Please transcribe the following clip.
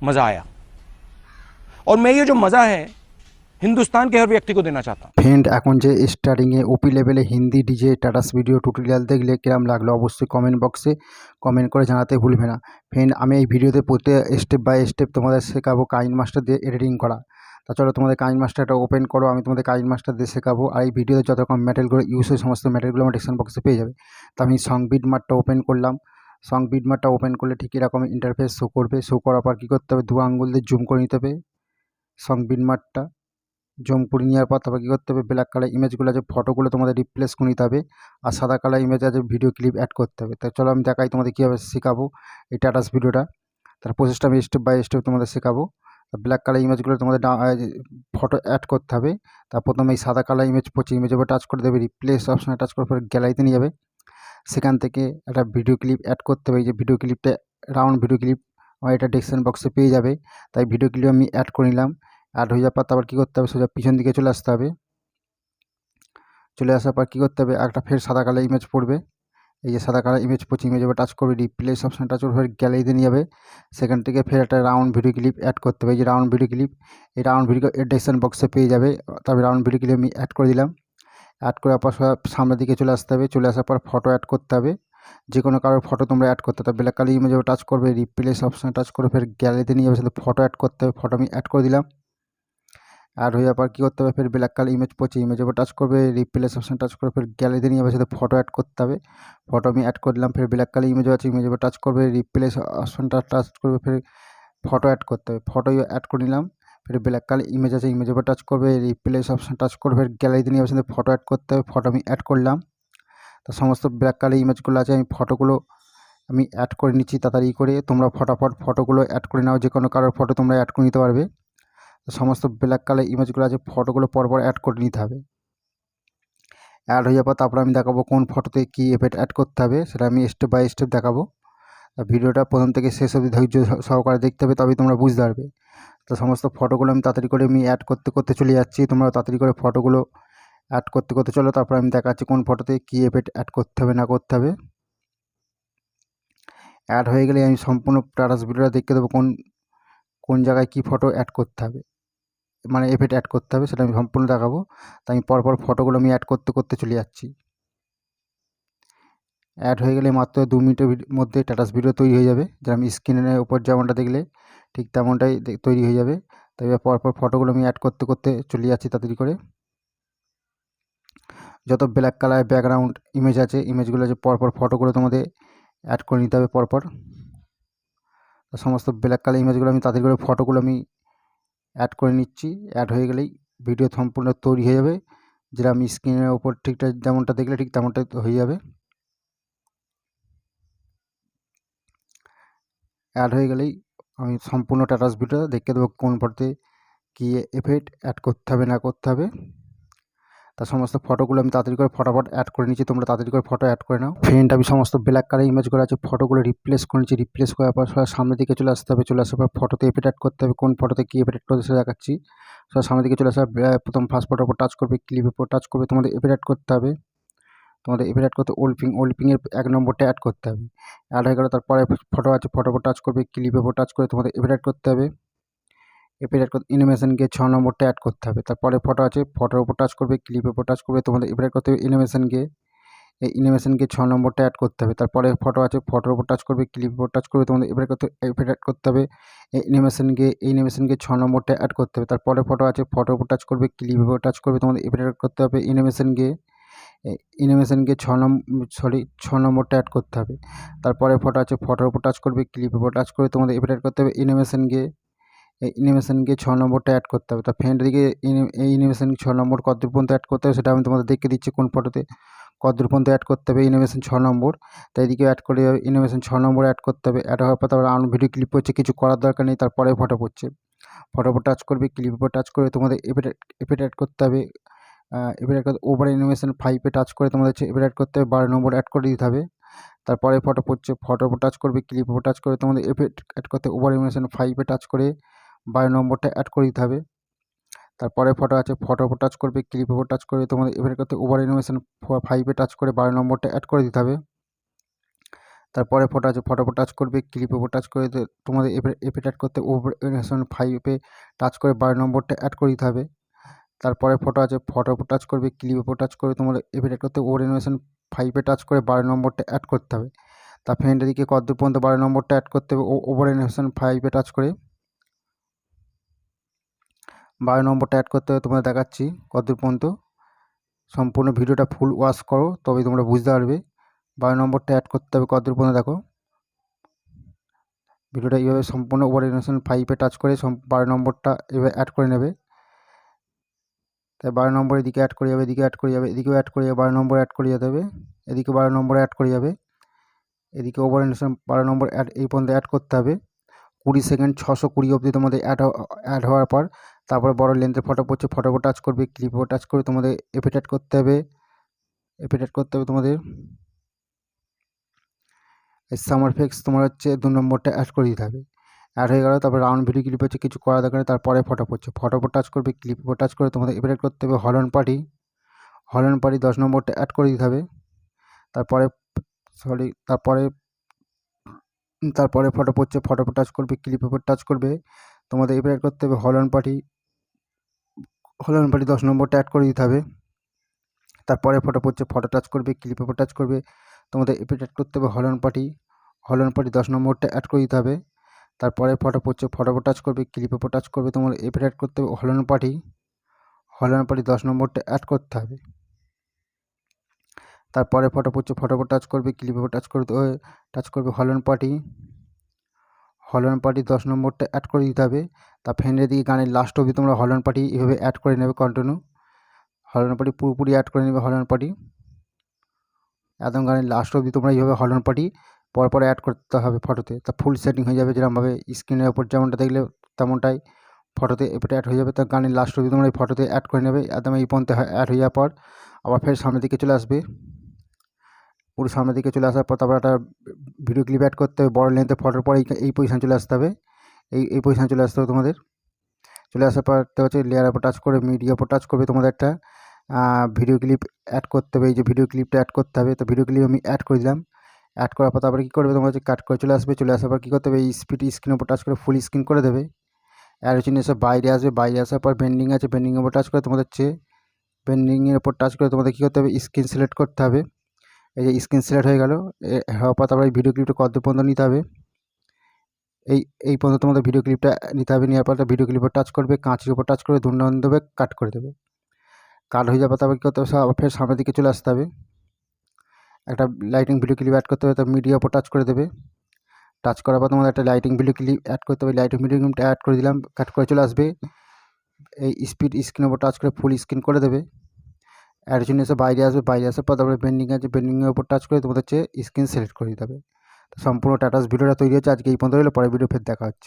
मज़ा आया। और मैं ये जो मज़ा है हिंदुस्तान के हर व्यक्ति को देना चाहता हूँ। ফ্রেন্ড, এখন যে স্টার্টিংয়ে ওপি লেভেলে হিন্দি ডিজে টাটাস ভিডিও টিউটোরিয়াল দেখলে কিরম লাগলো অবশ্যই কমেন্ট বক্সে কমেন্ট করে জানাতে ভুলবে না। ফ্রেন্ড, আমি এই ভিডিওতে প্রতি স্টেপ বাই স্টেপ তোমাদের শেখাবো কাইন মাস্টার দিয়ে এডিটিং করা। তা চলো তোমাদের কাইন মাস্টারটা ওপেন করো, আমি তোমাদের কাইন মাস্টার দিয়ে শেখাবো। আর এই ভিডিওতে যত রকম ম্যাটেরিয়ালগুলো ইউজ হয় সমস্ত ম্যাটেরিয়ালগুলো আমার ডিসক্রিপশন বক্সে পেয়ে যাবে। তো আমি সং বিট মার্টটা ওপেন করলাম। সং বিট মার্টটা ওপেন করলে ঠিক এরকম ইন্টারফেস শো করবে। শো করার পর কী করতে হবে, দু আঙ্গুল দিয়ে জুম করে নিতে হবে সং বিট মার্টটা। জুম করে নেওয়ার পর তারপর কী করতে হবে, ব্ল্যাক কালার ইমেজগুলো আছে ফটোগুলো তোমাদের রিপ্লেস করে নিতে হবে। আর সাদা কালার ইমেজ আছে ভিডিও ক্লিপ অ্যাড করতে হবে। তো চলো আমি দেখাই তোমাদের কীভাবে শেখাবো এই টাটাস ভিডিওটা। তার প্রসেসটা আমি স্টেপ বাই স্টেপ তোমাদের শেখাবো। ব্ল্যাক কালার ইমেজগুলো তোমাদের ফটো অ্যাড করতে হবে। তার প্রথমে এই সাদা কালার ইমেজ ইমেজের উপর টাচ করে দেবে, রিপ্লেস অপশানে টাচ করার পর গ্যালারিতে নিয়ে যাবে। সেখান থেকে একটা ভিডিও ক্লিপ অ্যাড করতে হবে। এই যে ভিডিও ক্লিপটা রাউন্ড ভিডিও ক্লিপ আমার এটা ডেসক্রিপশন বক্সে পেয়ে যাবে। তাই ভিডিও ক্লিপ আমি অ্যাড করে নিলাম। অ্যাড হয়ে যাওয়ার পর তারপর কী করতে হবে, সোজা পিছন দিকে চলে আসতে হবে। চলে আসার পর কী করতে হবে, একটা ফের সাদা কালার ইমেজ পড়বে। এই যে সাদা কালার ইমেজ ইমেজের উপর টাচ করবে, রিপ্লেস অপশানে টাচ করবে, ফের গ্যালারিতে নিয়ে যাবে। সেখান থেকে ফের একটা রাউন্ড ভিডিও ক্লিপ অ্যাড করতে হবে। এই যে রাউন্ড ভিডিও ক্লিপ, এই রাউন্ড ভিডিও ডেসক্রিপশন বক্সে পেয়ে যাবে। তবে রাউন্ড ভিডিও ক্লিপ আমি অ্যাড করে দিলাম। অ্যাড করার পর সামনের দিকে চলে আসতে হবে। চলে আসার পর ফটো অ্যাড করতে হবে। যে কোনো কারোর ফটো তোমরা অ্যাড করতে হবে। ব্ল্যাক কালার ইমেজে টাচ করবে, রিপ্লেস অপশানে টাচ করে ফের গ্যালারিতে নিয়ে যাবে, সাথে ফটো অ্যাড করতে হবে। ফটো আমি অ্যাড করে দিলাম। অ্যাড হয়ে যাওয়ার পর কী করতে হবে, ফের ব্ল্যাক কালার ইমেজের উপর টাচ করবে, রিপ্লেস অপশানে টাচ করে ফের গ্যালারিতে নিয়ে যাবে, সাথে ফটো অ্যাড করতে হবে। ফটো আমি অ্যাড করে দিলাম। ফের ব্ল্যাক কালার ইমেজও আছে, ইমেজের উপর টাচ করবে, রিপ্লেস অপশানটা টাচ করবে, ফের ফটো অ্যাড করতে হবে। ফটো অ্যাড করে নিলাম। ফের ব্ল্যাক কালার ইমেজ আছে, ইমেজের উপর টাচ করবে, রিপ্লেস অপশান টাচ করবে, ফের গ্যালারিতে নিয়ে যাবে, সাথে ফটো অ্যাড করতে হবে। ফটো আমি অ্যাড করলাম। তো সমস্ত ব্ল্যাক কালার ইমেজগুলো আছে, আমি ফটোগুলো আমি অ্যাড করে নিচ্ছি তাড়াতাড়ি করে। তোমরা ফটাফট ফটোগুলো অ্যাড করে নাও, যে কোনো কারোর ফটো তোমরা অ্যাড করে নিতে পারবে। তো সমস্ত ব্ল্যাক কালার ইমেজগুলো আছে ফটোগুলো পরপর অ্যাড করে নিতে হবে। অ্যাড হয়ে যাওয়ার পর তারপর আমি দেখাবো কোন ফটোতে কী এফেক্ট অ্যাড করতে হবে, সেটা আমি স্টেপ বাই স্টেপ দেখাবো। ভিডিওটা প্রথম থেকে শেষ অবধি ধৈর্য সহকারে দেখতে হবে, তবেই তোমরা বুঝতে পারবে। তো সমস্ত ফটোগুলো আমি তাড়াতাড়ি করে আমি অ্যাড করতে করতে চলে যাচ্ছি। তোমরা তাড়াতাড়ি করে ফটোগুলো অ্যাড করতে করতে চলো। তারপর আমি দেখাচ্ছি কোন ফটোতে কী এফেক্ট অ্যাড করতে হবে না করতে হবে। অ্যাড হয়ে গেলে আমি সম্পূর্ণ টাটাস ভিডিওটা দেখতে দেবো কোন কোন জায়গায় কী ফটো অ্যাড করতে হবে, মানে এফেক্ট অ্যাড করতে হবে, সেটা আমি সম্পূর্ণ দেখাবো। তাই আমি পরপর ফটোগুলো আমি অ্যাড করতে করতে চলে যাচ্ছি। অ্যাড হয়ে গেলে মাত্র 2 মিনিটের মধ্যে টাটাস ভিডিও তৈরি হয়ে যাবে। যেমন স্ক্রিনের উপর যেমনটা দেখলে ঠিক তেমনটাই তৈরি হয়ে যাবে। তাই পরপর ফটোগুলো আমি অ্যাড করতে করতে চলে যাচ্ছি তাড়াতাড়ি করে। যত ব্ল্যাক কালার ব্যাকগ্রাউন্ড ইমেজ আছে, ইমেজগুলো আছে পরপর ফটোগুলো তোমাদের অ্যাড করে নিতে হবে পরপর। সমস্ত ব্ল্যাক কালার ইমেজগুলো আমি তাড়াতাড়ি করে ফটোগুলো আমি অ্যাড করে নিচ্ছি। অ্যাড হয়ে গেলেই ভিডিও সম্পূর্ণ তৈরি হয়ে যাবে। যেটা আমি স্ক্রিনের ওপর ঠিকঠাক যেমনটা দেখলে ঠিক তেমনটাই হয়ে যাবে। অ্যাড হয়ে গেলেই আমি সম্পূর্ণ টাটাস ভিডিওটা দেখে দেবো কোন ফটোতে কী এফেক্ট অ্যাড করতে হবে না করতে হবে। তার সমস্ত ফটোগুলো আমি তাড়াতাড়ি করে ফটাফট অ্যাড করে নিচ্ছি, তোমরা তাড়াতাড়ি করে ফটো অ্যাড করে নাও। ফ্রেন্ড, আমি সমস্ত ব্ল্যাক কালার ইমেজগুলো আছে ফটোগুলো রিপ্লেস করে নিচ্ছি। রিপ্লেস করার পর সামনের দিকে চলে আসতে হবে। চলে আসার পর ফটোতে এফেক্ট অ্যাড করতে হবে। কোন ফটোতে কী এফেক্ট অ্যাড করতে সেটা দেখাচ্ছি। সামনের দিকে চলে আসা প্রথম ফার্স্ট ফটোর উপর টাচ করবে, ক্লিপের উপর টাচ করবে, তোমাদের এফেক্ট অ্যাড করতে হবে। তোমাদের এফেক্ট অ্যাড করতে ওল্পিংয়ের 1 নম্বরটা অ্যাড করতে হবে। অ্যাড হয়ে গেলে তারপরে ফটো আছে ফটোর উপর টাচ করবে, ক্লিপের উপর টাচ করে তোমাদের এফেক্ট অ্যাড করতে হবে। এফেক্ট অ্যাড করতে অ্যানিমেশনকে 6 নম্বরটা অ্যাড করতে হবে। তারপরে ফটো আছে ফটোর উপর টাচ করবে, ক্লিপের উপর টাচ করবে, তোমাদের এফেক্ট অ্যাড করতে হবে অ্যানিমেশনকে। এই অ্যানিমেশনকে 6 নম্বরটা অ্যাড করতে হবে। তারপরে ফটো আছে ফটোর উপর টাচ করবে, ক্লিপের উপর টাচ করবে, তোমাদের এফেক্ট অ্যাড করতে হবে এই অ্যানিমেশনকে 6 নম্বরটা অ্যাড করতে হবে। তারপরে ফটো আছে ফটোর উপর টাচ করবে, ক্লিপের উপর টাচ করবে, তোমাদের এফেক্ট অ্যাড করতে হবে অ্যানিমেশনকে 6 নম্বরটা অ্যাড করতে হবে। তারপরে ফটো আছে ফটোর উপর টাচ করবে, ক্লিপের উপর টাচ করে তোমাদের এফেক্ট অ্যাড করতে হবে অ্যানিমেশনকে 6 নম্বরটা অ্যাড করতে হবে। তা ফ্রেন্ড, এদিকে এই অ্যানিমেশন 6 নম্বর কতদূর পর্যন্ত অ্যাড করতে হবে সেটা আমি তোমাদের দেখিয়ে দিচ্ছি কোন ফটোতে কতদূর পর্যন্ত অ্যাড করতে হবে অ্যানিমেশন 6 নম্বর। তাই এদিকে অ্যাড করে অ্যানিমেশন 6 নম্বর অ্যাড করতে হবে। অ্যাড হওয়ার পর তারপর রাউন্ড ভিডিও ক্লিপ হচ্ছে, কিছু করার দরকার নেই। তারপরে ফটো পড়ছে, ফটোর উপর টাচ করবে, ক্লিপের উপর টাচ করে তোমাদের এফেক্ট অ্যাড করতে হবে। Effect add over animation 5 touch করে তোমাদের এফেক্ট অ্যাড করতে হবে, 12 নম্বর অ্যাড করে দিতে হবে। তারপরে ফটো পড়ছে, ফটোর উপর টাচ করবে, ক্লিপের উপর টাচ করে তোমাদের এফেক্ট অ্যাড করতে ওভার অ্যানিমেশন 5 টাচ করে 12 নম্বরটা অ্যাড করে দিতে হবে। তারপরে ফটো আছে ফটোর উপর টাচ করবে, ক্লিপের উপর টাচ করে তোমাদের এফেক্ট করতে ওভার অ্যানিমেশন 5 টাচ করে 12 নম্বরটা অ্যাড করে দিতে হবে। তারপরে ফটো আছে, ফটোর উপর টাচ করবে, ক্লিপের উপর টাচ করে তোমাদের এফেক্ট অ্যাড করতে ওভারনেশন 5-এ টাচ করে 12 নম্বরটা অ্যাড করে দিতে হবে। তারপরে ফটো আছে, ফটোর উপর টাচ করবে, ক্লিপের উপর টাচ করে তোমাদের এফেক্ট অ্যাড করতে ওভারনেশন 5-এ টাচ করে 12 নম্বরটা অ্যাড করতে হবে। তার ফ্রেন্ডের দিকে কতদূর পর্যন্ত 12 নম্বরটা অ্যাড করতে হবে, ওভারনেশন 5-এ টাচ করে 12 নম্বরটা অ্যাড করতে হবে। তোমাদের দেখাচ্ছি কতদূর পর্যন্ত। সম্পূর্ণ ভিডিওটা ফুল ওয়াচ করো, তবেই তোমরা বুঝতে পারবে। 12 নম্বরটা অ্যাড করতে হবে কতদূর পর্যন্ত দেখো। ভিডিওটা এইভাবে সম্পূর্ণ ওভারনেশন 5-এ টাচ করে 12 নম্বরটা এভাবে অ্যাড করে নেবে। তাই 12 নম্বর এদিকে অ্যাড করে যাবে, এদিকে অ্যাড করে যাবে, এদিকেও অ্যাড করে যাবে, 12 নম্বর অ্যাড করে যেতে হবে, এদিকে 12 নম্বর অ্যাড করে যাবে, এদিকে ওভারনেশন 12 নম্বর অ্যাড এই পর্যন্ত অ্যাড করতে হবে। 20 সেকেন্ড 620 অবধি তোমাদের অ্যাড হওয়ার পর তারপরে বড় লেন্থের ফটো পড়ছে, ফটোর উপর টাচ করবে, ক্লিপের উপর টাচ করে তোমাদের এফেক্ট অ্যাড করতে হবে। এফেক্ট অ্যাড করতে হবে তোমাদের সামার এফেক্টস তোমার হচ্ছে 2 নম্বরটা অ্যাড করে দিতে হবে। অ্যাড হয়ে গেল। তারপর রাউন্ড ভিডিও ক্লিপ হচ্ছে, কিছু করা দরকার নেই। তারপরে ফটো পড়ছে, ফটোর উপর টাচ করবে, ক্লিপের উপর টাচ করে তোমাদের এফেক্ট অ্যাড করতে হবে হলন পার্টি। হলন পার্টি 10 নম্বরটা অ্যাড করে দিতে হবে। তারপরে তারপরে ফটো পড়ছে, ফটোর উপর টাচ করবে, ক্লিপের উপর টাচ করবে, তোমাদের এফেক্ট অ্যাড করতে হবে হলন পার্টি। 10 নম্বরটা অ্যাড করে দিতে হবে। তারপরে ফটো পড়ছে, ফটো টাচ করবে, ক্লিপের উপর টাচ করবে, তোমাদের এফেক্ট অ্যাড করতে হবে হলন পার্টি। 10 নম্বরটা অ্যাড করে দিতে হবে। তারপরে ফটো পড়ছে, ফটোর উপর টাচ করবে, ক্লিপের উপর টাচ করবে, তোমাদের এফেক্ট অ্যাড করতে হবে হলন পার্টি। 10 নম্বরটা অ্যাড করতে হবে। তারপরে ফটো পড়ছে, ফটোর উপর টাচ করবে, ক্লিপের উপর টাচ করবে হলন পার্টি। 10 নম্বরটা অ্যাড করে দিতে হবে। তার ফ্রেন্ডের দিকে গানের লাস্ট অবধি তোমরা হলন পার্টি এভাবে অ্যাড করে নেবে কন্টিনিউ। হলন পার্টি পুরোপুরি অ্যাড করে নেবে হলন পার্টি। একদম গানের লাস্ট অবধি তোমরা এইভাবে হলন পার্টি পরপর অ্যাড করতে হবে ফটোতে। তা ফুল সেটিং হয়ে যাবে, যেরকমভাবে স্ক্রিনের ওপর যেমনটা দেখলে তেমনটাই ফটোতে এফেক্ট অ্যাড হয়ে যাবে। তা গানের লাস্ট অবধি তোমরা এই ফটোতে অ্যাড করে নেবে। একদম এই পর্যন্ত অ্যাড হয়ে যাওয়ার পর আবার ফের সামনের দিকে চলে আসবে। পুরো সামনের দিকে চলে আসার পর তারপর একটা ভিডিও ক্লিপ অ্যাড করতে হবে বড় লেন্থের ফটোর পর এই পজিশান চলে আসতে হবে। এই পজিশান চলে আসতে হবে তোমাদের। চলে আসার পর হচ্ছে লেয়ারের উপর টাচ করে মিডিয়ার উপর টাচ করবে, তোমাদের একটা ভিডিও ক্লিপ অ্যাড করতে হবে। এই যে ভিডিও ক্লিপটা অ্যাড করতে হবে, তো ভিডিও ক্লিপ আমি অ্যাড করে দিলাম। অ্যাড করার পর তারপরে কী করবে, তোমার হচ্ছে কাট করে চলে আসবে। চলে আসার পর কী করতে হবে, এই স্ক্রিনের উপর টাচ করে ফুল স্ক্রিন করে দেবে। অ্যাড হচ্ছে এসে বাইরে আসবে, বাইরে আসার পর বেন্ডিং আছে, বেন্ডিংয়ের উপর টাচ করে তোমাদের হচ্ছে বেন্ডিংয়ের উপর টাচ করে তোমাদের কী করতে হবে, স্ক্রিন সিলেক্ট করতে হবে। এই যে স্ক্রিন সিলেক্ট হয়ে গেল। হওয়ার পর তারপরে এই ভিডিও ক্লিপটা কত পর্যন্ত নিতে হবে, এই পর্যন্ত তোমাদের ভিডিও ক্লিপটা নিতে হবে। নেওয়ার পর ভিডিও ক্লিপের টাচ করবে, কাঁচির উপর টাচ করে দুর্নাম দেবে, কাট করে দেবে। কাট হয়ে যাবে তারপর কী করতে হবে, ফের সামনের দিকে চলে আসতে হবে। একটা লাইটিং ভিডিও ক্লিপ অ্যাড করতে হবে, তার মিডিয়া উপর টাচ করে দেবে। টাচ করার পর তোমাদের একটা লাইটিং ভিডিও ক্লিপ অ্যাড করতে হবে। লাইটিং ভিডিও ক্লিপটা অ্যাড করে দিলাম, কাট করে চলে আসবে। এই স্পিড স্ক্রিনের উপর টাচ করে ফুল স্ক্রিন করে দেবে। অ্যাড জন্য এসে বাইরে আসবে, বাইরে আসার পর তারপরে বেন্ডিং আছে, বেন্ডিংয়ের উপর টাচ করে তোমাদের হচ্ছে স্ক্রিন সিলেক্ট করে দিতে হবে। তো সম্পূর্ণ টাটাস ভিডিওটা তৈরি হচ্ছে আজকে এই পর্যন্ত হলো। পরের ভিডিও ফের দেখা হচ্ছে।